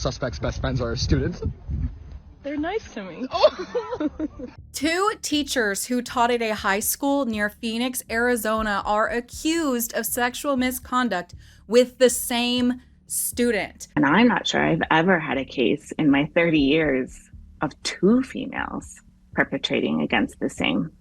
suspect's best friends are students. They're nice to me. Two teachers who taught at a high school near Phoenix, Arizona, are accused of sexual misconduct with the same student. And I'm not sure I've ever had a case in my 30 years of two females perpetrating against the same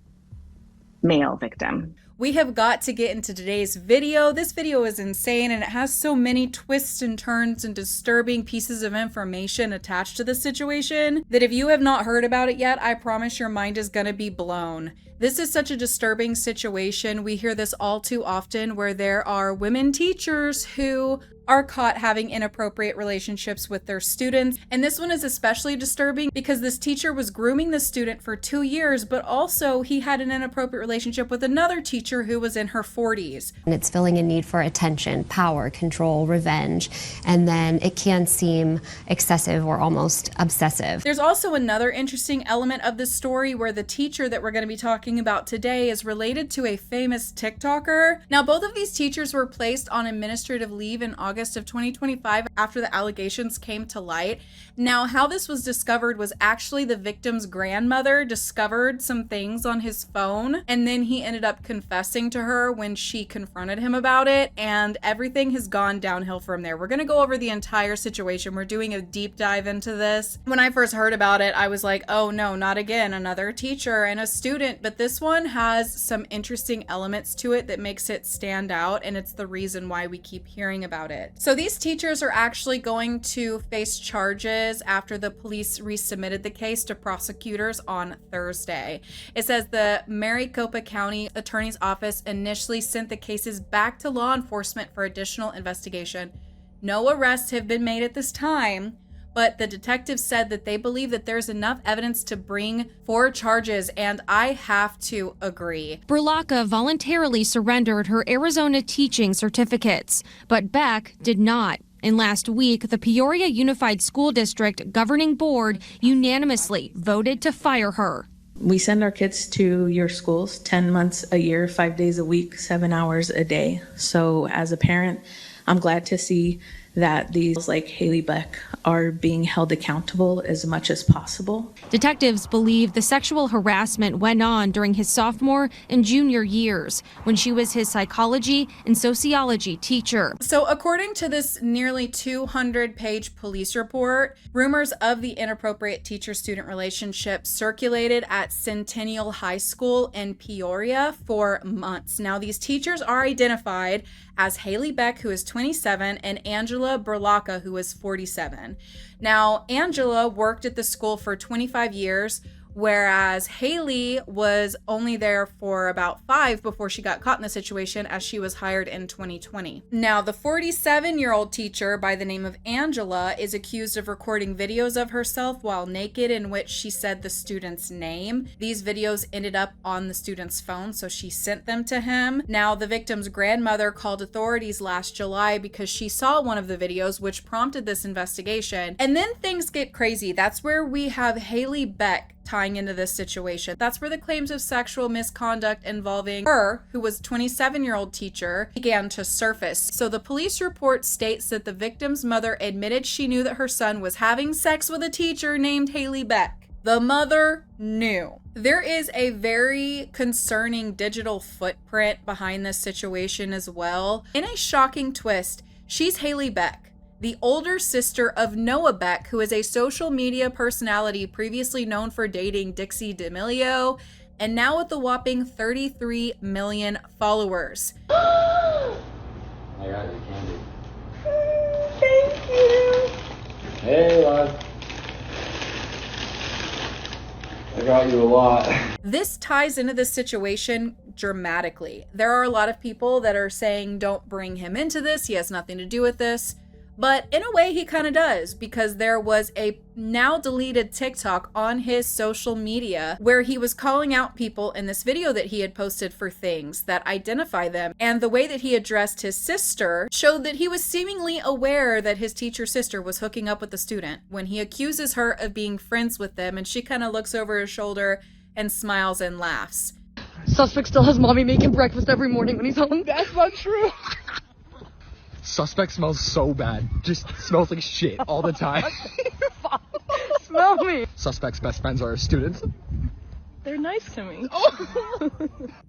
male victim. We have got to get into today's video. This video is insane and it has so many twists and turns and disturbing pieces of information attached to the situation that if you have not heard about it yet, I promise your mind is gonna be blown. This is such a disturbing situation. We hear this all too often where there are women teachers who are caught having inappropriate relationships with their students. And this one is especially disturbing because this teacher was grooming the student for 2 years, but also he had an inappropriate relationship with another teacher who was in her 40s. And it's filling a need for attention, power, control, revenge, and then it can seem excessive or almost obsessive. There's also another interesting element of this story where the teacher that we're going to be talking about today is related to a famous TikToker. Now, both of these teachers were placed on administrative leave in August of 2025 after the allegations came to light. Now, how this was discovered was actually the victim's grandmother discovered some things on his phone, and then he ended up confessing to her when she confronted him about it, and everything has gone downhill from there. We're going to go over the entire situation. We're doing a deep dive into this. When I first heard about it, I was like, oh no, not again, another teacher and a student, but this one has some interesting elements to it that makes it stand out, and it's the reason why we keep hearing about it. So these teachers are actually going to face charges after the police resubmitted the case to prosecutors on Thursday. It says the Maricopa County Attorney's Office initially sent the cases back to law enforcement for additional investigation. No arrests have been made at this time, but the detectives said that they believe that there's enough evidence to bring 4 charges, and I have to agree. Burlaka voluntarily surrendered her Arizona teaching certificates, but Beck did not. And last week, the Peoria Unified School District Governing Board unanimously voted to fire her. We send our kids to your schools 10 months a year, 5 days a week, 7 hours a day. So as a parent, I'm glad to see that these like Haley Beck are being held accountable as much as possible. Detectives believe the sexual harassment went on during his sophomore and junior years when she was his psychology and sociology teacher. So according to this nearly 200-page police report, rumors of the inappropriate teacher-student relationship circulated at Centennial High School in Peoria for months. Now, these teachers are identified as Haley Beck, who is 27, and Angela Burlaka, who is 47. Now, Angela worked at the school for 25 years, whereas Haley was only there for about 5 before she got caught in the situation, as she was hired in 2020. Now, the 47-year-old teacher by the name of Angela is accused of recording videos of herself while naked in which she said the student's name. These videos ended up on the student's phone, so she sent them to him. Now, the victim's grandmother called authorities last July because she saw one of the videos, which prompted this investigation. And then things get crazy. That's where we have Haley Beck tying into this situation. That's where the claims of sexual misconduct involving her, who was a 27-year-old teacher, began to surface. So the police report states that the victim's mother admitted she knew that her son was having sex with a teacher named Haley Beck. The mother knew. There is a very concerning digital footprint behind this situation as well. In a shocking twist, she's Haley Beck, the older sister of Noah Beck, who is a social media personality previously known for dating Dixie D'Amelio, and now with a whopping 33 million followers. I got your candy. Thank you. Hey, love. I got you a lot. This ties into this situation dramatically. There are a lot of people that are saying, don't bring him into this. He has nothing to do with this. But in a way, he kind of does, because there was a now deleted TikTok on his social media where he was calling out people in this video that he had posted for things that identify them. And the way that he addressed his sister showed that he was seemingly aware that his teacher's sister was hooking up with the student when he accuses her of being friends with them. And she kind of looks over his shoulder and smiles and laughs. Suspect still has mommy making breakfast every morning when he's home. That's not true. Suspect smells so bad. Just smells like shit all the time. Smell me. Suspect's best friends are students. They're nice to me.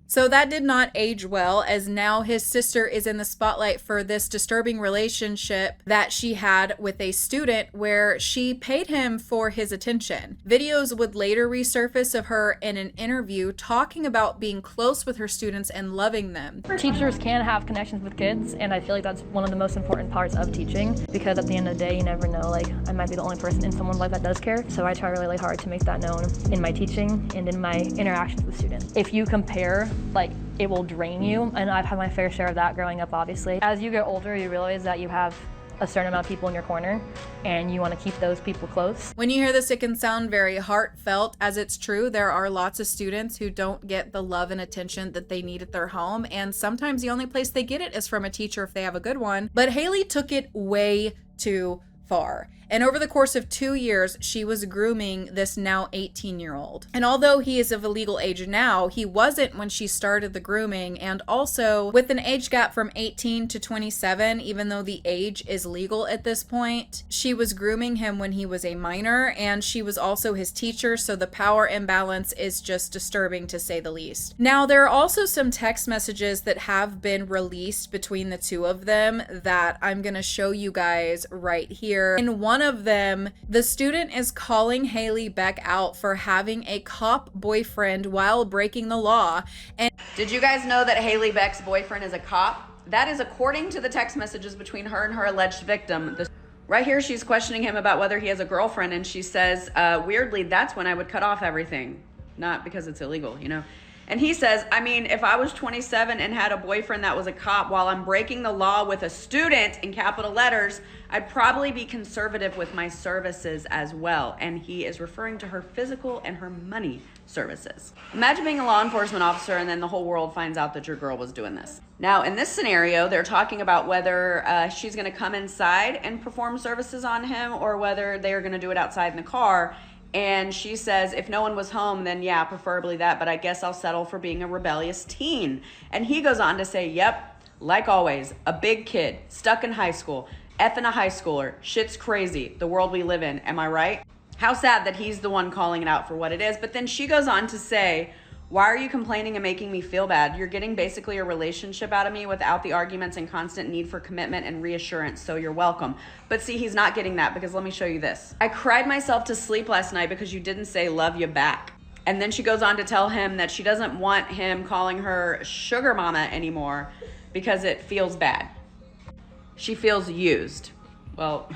So that did not age well, as now his sister is in the spotlight for this disturbing relationship that she had with a student where she paid him for his attention. Videos would later resurface of her in an interview talking about being close with her students and loving them. Teachers can have connections with kids, and I feel like that's one of the most important parts of teaching, because at the end of the day, you never know, like, I might be the only person in someone's life that does care. So I try really hard to make that known in my teaching and in my interactions with students. If you compare, like, it will drain you, and I've had my fair share of that growing up, obviously. As you get older, you realize that you have a certain amount of people in your corner, and you want to keep those people close. When you hear this, it can sound very heartfelt, as it's true. There are lots of students who don't get the love and attention that they need at their home, and sometimes the only place they get it is from a teacher if they have a good one. But Haley took it way too far. And over the course of 2 years, she was grooming this now 18-year-old. And although he is of a legal age now, he wasn't when she started the grooming. And also, with an age gap from 18 to 27, even though the age is legal at this point, she was grooming him when he was a minor, and she was also his teacher, so the power imbalance is just disturbing to say the least. Now, there are also some text messages that have been released between the two of them that I'm gonna show you guys right here. In one of them, the student is calling Haley Beck out for having a cop boyfriend while breaking the law. And did you guys know that Haley Beck's boyfriend is a cop? That is according to the text messages between her and her alleged victim. Right here, she's questioning him about whether he has a girlfriend, and she says, weirdly, that's when I would cut off everything. Not because it's illegal, you know? And he says, I mean, if I was 27 and had a boyfriend that was a cop while I'm breaking the law with a student, in capital letters, I'd probably be conservative with my services as well. And he is referring to her physical and her money services. Imagine being a law enforcement officer and then the whole world finds out that your girl was doing this. Now, in this scenario, they're talking about whether she's going to come inside and perform services on him, or whether they are going to do it outside in the car. And she says, if no one was home, then yeah, preferably that, but I guess I'll settle for being a rebellious teen. And he goes on to say, yep, like always, a big kid, stuck in high school, effing a high schooler, shit's crazy, the world we live in, am I right? How sad that he's the one calling it out for what it is. But then she goes on to say, why are you complaining and making me feel bad? You're getting basically a relationship out of me without the arguments and constant need for commitment and reassurance, so you're welcome. But see, he's not getting that, because let me show you this. I cried myself to sleep last night because you didn't say love you back. And then she goes on to tell him that she doesn't want him calling her sugar mama anymore because it feels bad. She feels used. Well,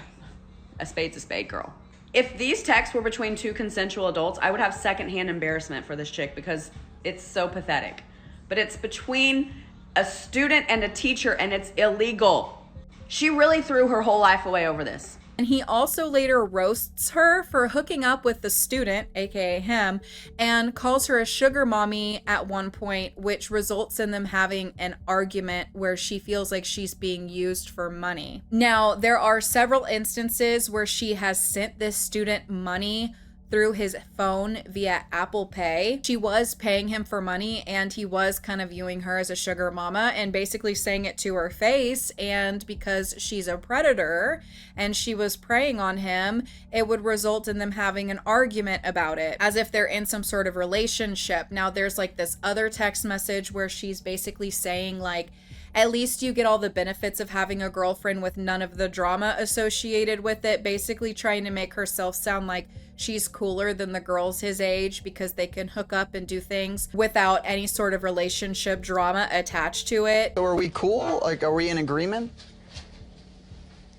a spade's a spade, girl. If these texts were between two consensual adults, I would have secondhand embarrassment for this chick because it's so pathetic. But it's between a student and a teacher, and it's illegal. She really threw her whole life away over this. And he also later roasts her for hooking up with the student, aka him, and calls her a sugar mommy at one point, which results in them having an argument where she feels like she's being used for money. Now, there are several instances where she has sent this student money through his phone via Apple Pay. She was paying him for money, and he was kind of viewing her as a sugar mama and basically saying it to her face. And because she's a predator and she was preying on him, it would result in them having an argument about it, as if they're in some sort of relationship. Now, there's like this other text message where she's basically saying like, at least you get all the benefits of having a girlfriend with none of the drama associated with it, basically trying to make herself sound like she's cooler than the girls his age because they can hook up and do things without any sort of relationship drama attached to it. So are we cool? Like, are we in agreement?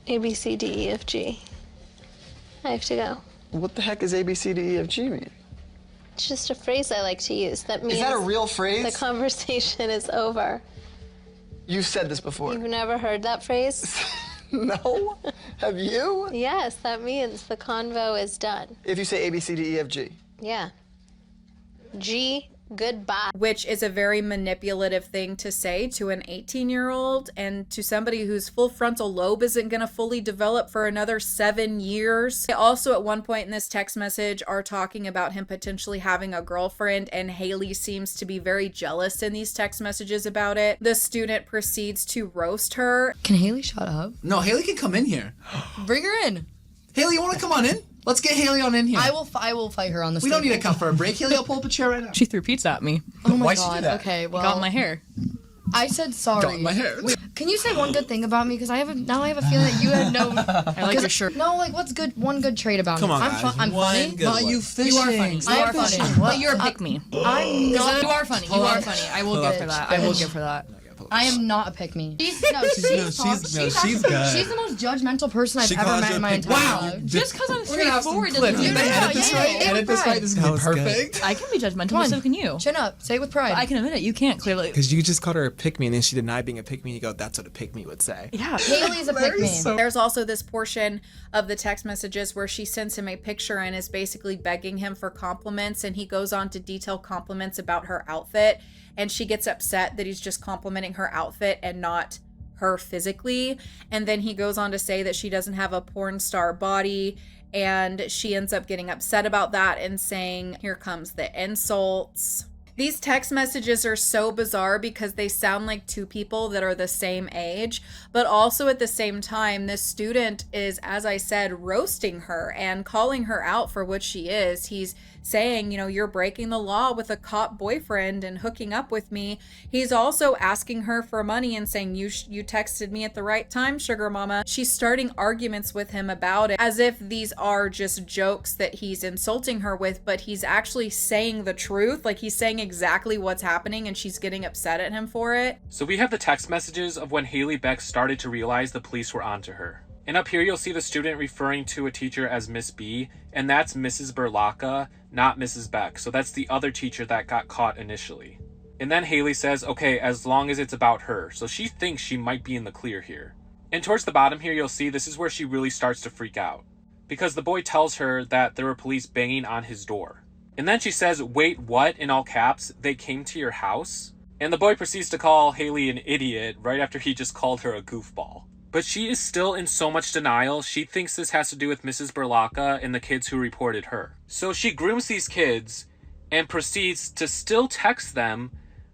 A, B, C, D, E, F, G. I have to go. What the heck is A, B, C, D, E, F, G mean? It's just a phrase I like to use. That means is that a real phrase? The conversation is over. You've said this before. You've never heard that phrase? No? Have you? Yes, that means the convo is done. If you say A, B, C, D, E, F, G. Yeah. G, Goodbye. Which is a very manipulative thing to say to an 18-year-old and to somebody whose full frontal lobe isn't going to fully develop for another 7 years. They also at one point in this text message are talking about him potentially having a girlfriend, and Haley seems to be very jealous in these text messages about it. The student proceeds to roast her. Can Haley shut up? No, Haley can come in here. Bring her in. Haley, you want to come on in? Let's get Haley on in here. I will fight her on the We don't need to come for a break. Haley, I'll pull up a chair right now. She threw pizza at me. Oh my Why'd god. she do that? Okay, well. Got in my hair. I said sorry. Got in my hair. Wait, can you say one good thing about me? Because I have a feeling that you had no. I like your shirt. No, like what's good? One good trait about Come me. on, I'm guys. I'm One funny. good one. You fishing. You are funny. I am funny. But you're a pick me. I'm not. You are funny. You are funny. I will give her that. I will give her that. I am not a pick me. She's good. She's the most judgmental person I've ever met in my entire life. Just because I'm We're gonna have some straightforward clips. doesn't If mean they edit this right, edit this right, this is gonna be perfect. I can be judgmental, Come but on. so can you. Chin up. Say it with pride. But I can admit it. You can't clearly. Because you just called her a pick-me, and then she denied being a pick-me, and you go, that's what a pick-me would say. Yeah. Haley's a pick me. There's also this portion of the text messages where she sends him a picture and is basically begging him for compliments, and he goes on to detail compliments about her outfit, and she gets upset that he's just complimenting her outfit and not her physically. And then he goes on to say that she doesn't have a porn star body, and she ends up getting upset about that and saying, here comes the insults. These text messages are so bizarre because they sound like two people that are the same age, but also at the same time, this student is, as I said, roasting her and calling her out for what she is. He's saying, you know, you're breaking the law with a cop boyfriend and hooking up with me. He's also asking her for money and saying, you texted me at the right time, sugar mama. She's starting arguments with him about it as if these are just jokes that he's insulting her with, but he's actually saying the truth. Like, he's saying exactly what's happening and she's getting upset at him for it. So we have the text messages of when Haley Beck started to realize the police were onto her. And up here you'll see the student referring to a teacher as Miss B, and that's Mrs. Berlacca, not Mrs. Beck. So that's the other teacher that got caught initially. And then Haley says, okay, as long as it's about her. So she thinks she might be in the clear here. And towards the bottom here you'll see this is where she really starts to freak out, because the boy tells her that there were police banging on his door. And then she says, wait, what? In all caps, they came to your house? And the boy proceeds to call Haley an idiot right after he just called her a goofball. But she is still in so much denial. She thinks this has to do with Mrs. Berlacca and the kids who reported her. So she grooms these kids and proceeds to still text them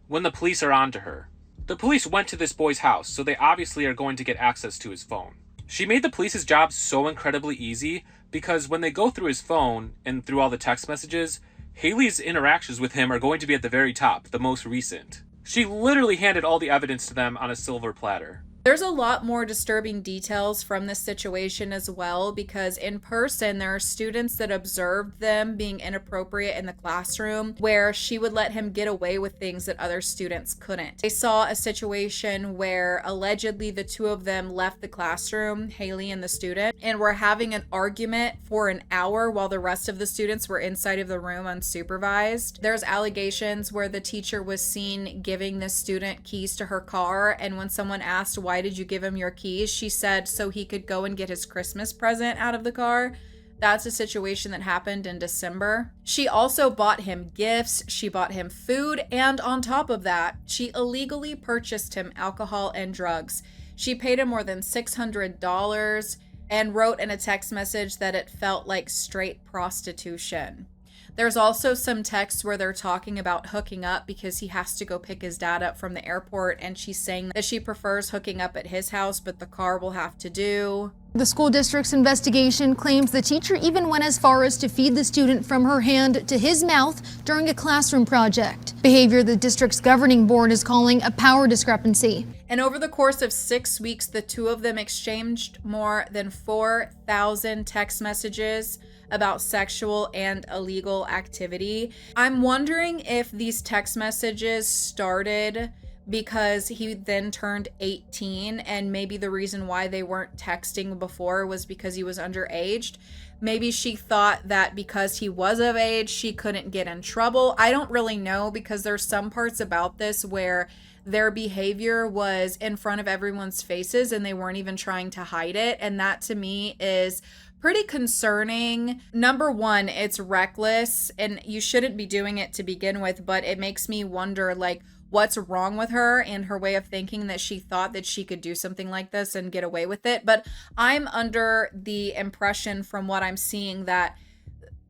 when the police are onto her. The police went to this boy's house, so they obviously are going to get access to his phone. She made the police's job so incredibly easy because when they go through his phone and through all the text messages, Haley's interactions with him are going to be at the very top, the most recent. She literally handed all the evidence to them on a silver platter. There's a lot more disturbing details from this situation as well, because in person there are students that observed them being inappropriate in the classroom where she would let him get away with things that other students couldn't. They saw a situation where allegedly the two of them left the classroom, Haley and the student, and were having an argument for an hour while the rest of the students were inside of the room unsupervised. There's allegations where the teacher was seen giving the student keys to her car, and when someone asked why did you give him your keys, she said so he could go and get his Christmas present out of the car. That's a situation that happened in December. She also bought him gifts, she bought him food, and on top of that, she illegally purchased him alcohol and drugs. She paid him more than $600 and wrote in a text message that it felt like straight prostitution. There's also some texts where they're talking about hooking up because he has to go pick his dad up from the airport, and she's saying that she prefers hooking up at his house, but the car will have to do. The school district's investigation claims the teacher even went as far as to feed the student from her hand to his mouth during a classroom project. Behavior the district's governing board is calling a power discrepancy. And over the course of 6 weeks, the two of them exchanged more than 4,000 text messages about sexual and illegal activity. I'm wondering if these text messages started because he then turned 18, and maybe the reason why they weren't texting before was because he was underage. Maybe she thought that because he was of age, she couldn't get in trouble. I don't really know, because there's some parts about this where their behavior was in front of everyone's faces and they weren't even trying to hide it. And that to me is pretty concerning. Number one, it's reckless and you shouldn't be doing it to begin with, but it makes me wonder, like, what's wrong with her and her way of thinking that she thought that she could do something like this and get away with it. But I'm under the impression from what I'm seeing that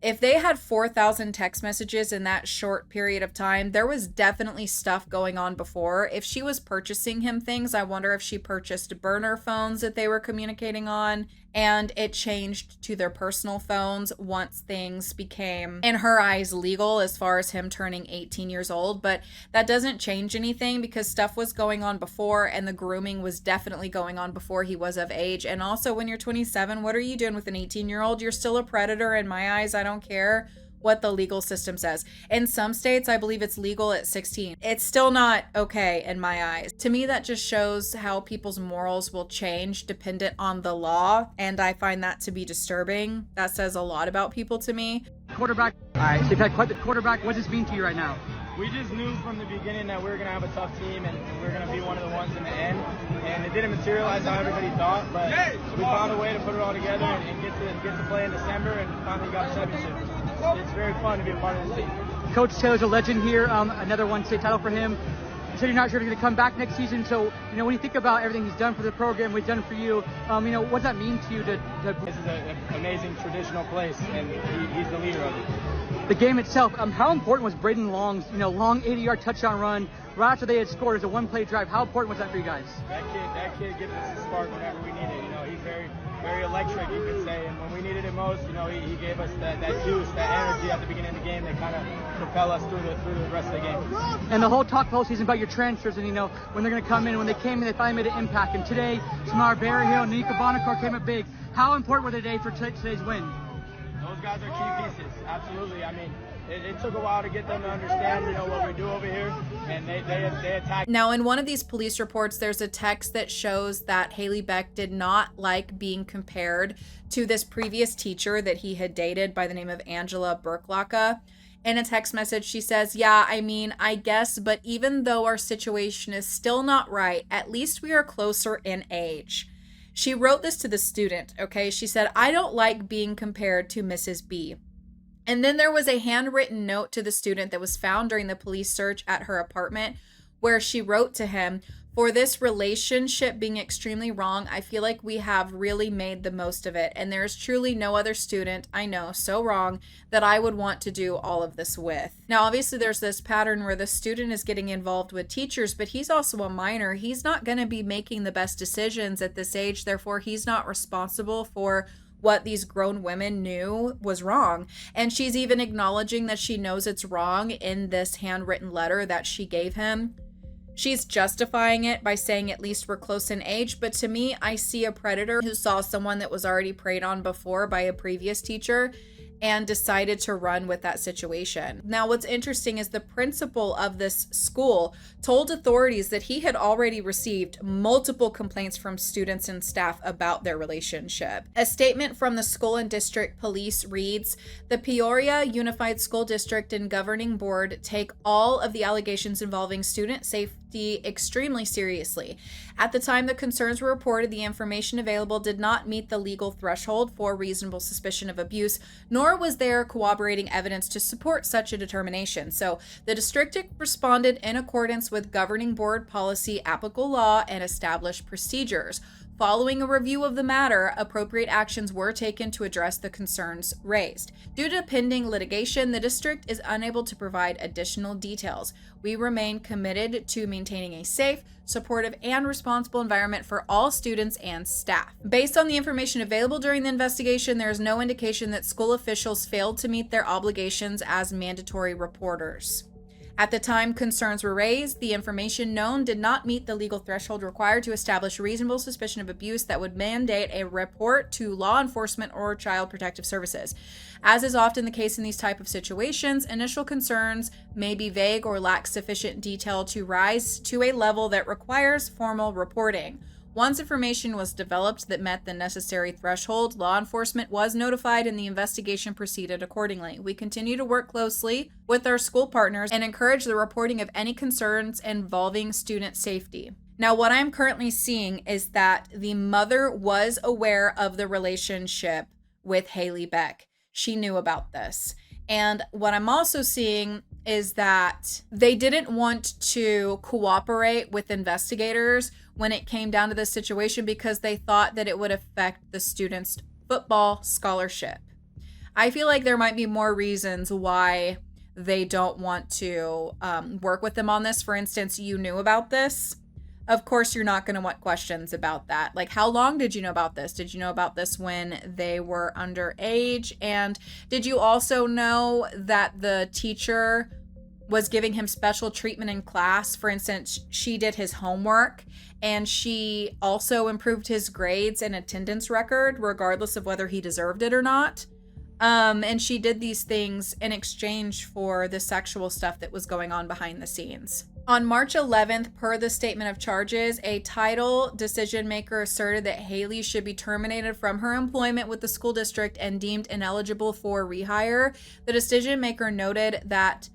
if they had 4,000 text messages in that short period of time, there was definitely stuff going on before. If she was purchasing him things, I wonder if she purchased burner phones that they were communicating on, and it changed to their personal phones once things became, in her eyes, legal as far as him turning 18 years old. But that doesn't change anything because stuff was going on before, and the grooming was definitely going on before he was of age. And also, when you're 27, what are you doing with an 18-year-old? You're still a predator in my eyes. I don't care what the legal system says. In some states, I believe it's legal at 16. It's still not okay in my eyes. To me, that just shows how people's morals will change dependent on the law, and I find that to be disturbing. That says a lot about people to me. Quarterback. All right, so if the quarterback, what does this mean to you right now? We just knew from the beginning that we were going to have a tough team and we were going to be one of the ones in the end. And it didn't materialize how everybody thought, but we found a way to put it all together and get to play in December and finally got a championship. It's very fun to be a part of this team. Coach Taylor's a legend here. Another one state title for him. You said you're not sure if you're going to come back next season. So, when you think about everything he's done for the program, what he's done for you, what does that mean to you? This is an amazing traditional place, and he's the leader of it. The game itself, how important was Braden Long's, long 80-yard touchdown run right after they had scored as a one-play drive? How important was that for you guys? That kid gives us a spark whenever we need it. He's very, very electric, you could say. And when we needed it most, he gave us that juice, that energy at the beginning of the game that kind of propel us through the rest of the game. And the whole talk the whole season about your transfers and, when they're going to come in. When they came in, they finally made an impact. And today, Samar Berryhill and Nika Bonacor came up big. How important were they today for today's win? Those guys are key pieces, absolutely. It took a while to get them to understand, what we do over here, and they attacked. Now, in one of these police reports, there's a text that shows that Haley Beck did not like being compared to this previous teacher that he had dated by the name of Angela Burklaka. In a text message, she says, I guess, but even though our situation is still not right, at least we are closer in age. She wrote this to the student, okay? She said, I don't like being compared to Mrs. B. And then there was a handwritten note to the student that was found during the police search at her apartment where she wrote to him, for this relationship being extremely wrong, I feel like we have really made the most of it. And there is truly no other student I know so wrong that I would want to do all of this with. Now, obviously, there's this pattern where the student is getting involved with teachers, but he's also a minor. He's not going to be making the best decisions at this age. Therefore, he's not responsible for what these grown women knew was wrong. And she's even acknowledging that she knows it's wrong in this handwritten letter that she gave him. She's justifying it by saying at least we're close in age, but to me, I see a predator who saw someone that was already preyed on before by a previous teacher and decided to run with that situation. Now, what's interesting is the principal of this school told authorities that he had already received multiple complaints from students and staff about their relationship. A statement from the school and district police reads, the Peoria Unified School District and Governing Board take all of the allegations involving student safety extremely seriously. At the time the concerns were reported, the information available did not meet the legal threshold for reasonable suspicion of abuse, nor was there corroborating evidence to support such a determination. So the district responded in accordance with governing board policy, applicable law, and established procedures. Following a review of the matter, appropriate actions were taken to address the concerns raised. Due to pending litigation, the district is unable to provide additional details. We remain committed to maintaining a safe, supportive, and responsible environment for all students and staff. Based on the information available during the investigation, there is no indication that school officials failed to meet their obligations as mandatory reporters. At the time concerns were raised, the information known did not meet the legal threshold required to establish reasonable suspicion of abuse that would mandate a report to law enforcement or child protective services. As is often the case in these type of situations, initial concerns may be vague or lack sufficient detail to rise to a level that requires formal reporting. Once information was developed that met the necessary threshold, law enforcement was notified and the investigation proceeded accordingly. We continue to work closely with our school partners and encourage the reporting of any concerns involving student safety. Now, what I'm currently seeing is that the mother was aware of the relationship with Haley Beck. She knew about this. And what I'm also seeing is that they didn't want to cooperate with investigators when it came down to this situation because they thought that it would affect the student's football scholarship. I feel like there might be more reasons why they don't want to work with them on this. For instance, you knew about this. Of course, you're not going to want questions about that. Like, how long did you know about this? Did you know about this when they were underage? And did you also know that the teacher was giving him special treatment in class? For instance, she did his homework and she also improved his grades and attendance record, regardless of whether he deserved it or not. And she did these things in exchange for the sexual stuff that was going on behind the scenes. On March 11th, per the statement of charges, a title decision maker asserted that Haley should be terminated from her employment with the school district and deemed ineligible for rehire. The decision maker noted that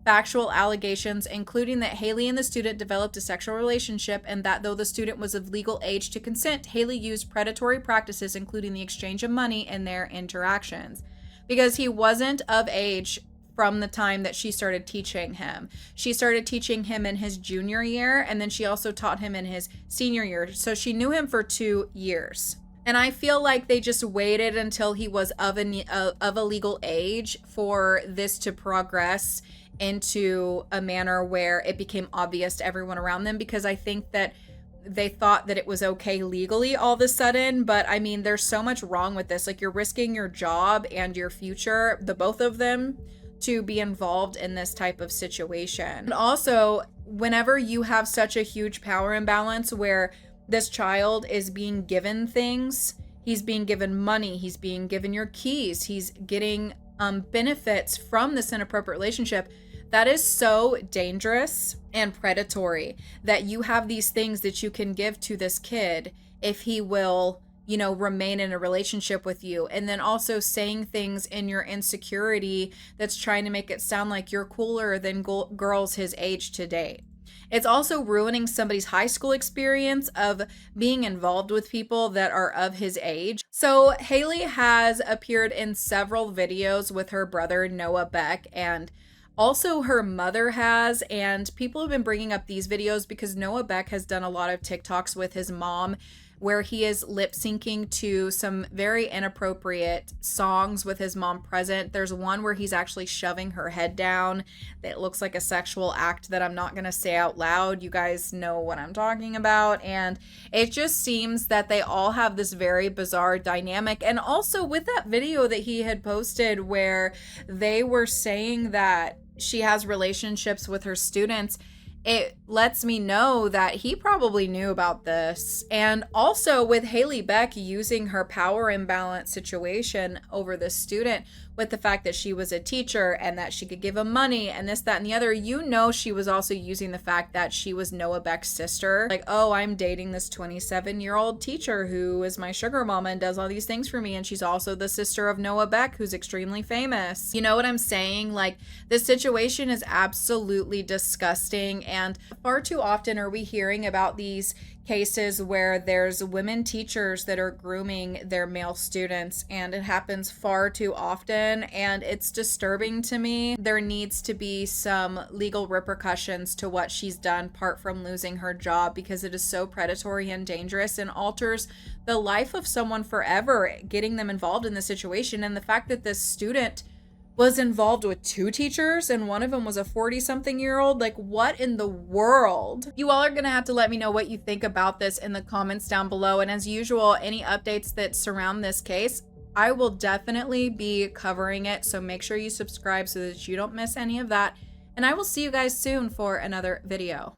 factual allegations, including that Haley and the student developed a sexual relationship and that though the student was of legal age to consent, Haley used predatory practices, including the exchange of money in their interactions. Because he wasn't of age from the time that she started teaching him. She started teaching him in his junior year, and then she also taught him in his senior year. So she knew him for 2 years. And I feel like they just waited until he was of a legal age for this to progress into a manner where it became obvious to everyone around them, because I think that they thought that it was okay legally all of a sudden. But I mean, there's so much wrong with this. Like, you're risking your job and your future, the both of them, to be involved in this type of situation. And also, whenever you have such a huge power imbalance where this child is being given things, he's being given money, he's being given your keys, he's getting benefits from this inappropriate relationship, that is so dangerous and predatory that you have these things that you can give to this kid if he will, you know, remain in a relationship with you. And then also saying things in your insecurity that's trying to make it sound like you're cooler than girls his age to date. It's also ruining somebody's high school experience of being involved with people that are of his age. So Haley has appeared in several videos with her brother, Noah Beck, and also her mother has, and people have been bringing up these videos because Noah Beck has done a lot of TikToks with his mom where he is lip syncing to some very inappropriate songs with his mom present. There's one where he's actually shoving her head down that looks like a sexual act that I'm not going to say out loud. You guys know what I'm talking about. And it just seems that they all have this very bizarre dynamic. And also with that video that he had posted where they were saying that she has relationships with her students, it lets me know that he probably knew about this. And also with Haley Beck using her power imbalance situation over this student with the fact that she was a teacher and that she could give him money and this, that, and the other, you know, she was also using the fact that she was Noah Beck's sister. Like, oh, I'm dating this 27-year-old teacher who is my sugar mama and does all these things for me. And she's also the sister of Noah Beck, who's extremely famous. You know what I'm saying? Like, this situation is absolutely disgusting. And far too often are we hearing about these cases where there's women teachers that are grooming their male students, and it happens far too often, and it's disturbing to me. There needs to be some legal repercussions to what she's done apart from losing her job, because it is so predatory and dangerous and alters the life of someone forever, getting them involved in the situation. And the fact that this student was involved with 2 teachers and one of them was a 40-something-year-old. Like, what in the world? You all are gonna have to let me know what you think about this in the comments down below. And as usual, any updates that surround this case, I will definitely be covering it. So make sure you subscribe so that you don't miss any of that. And I will see you guys soon for another video.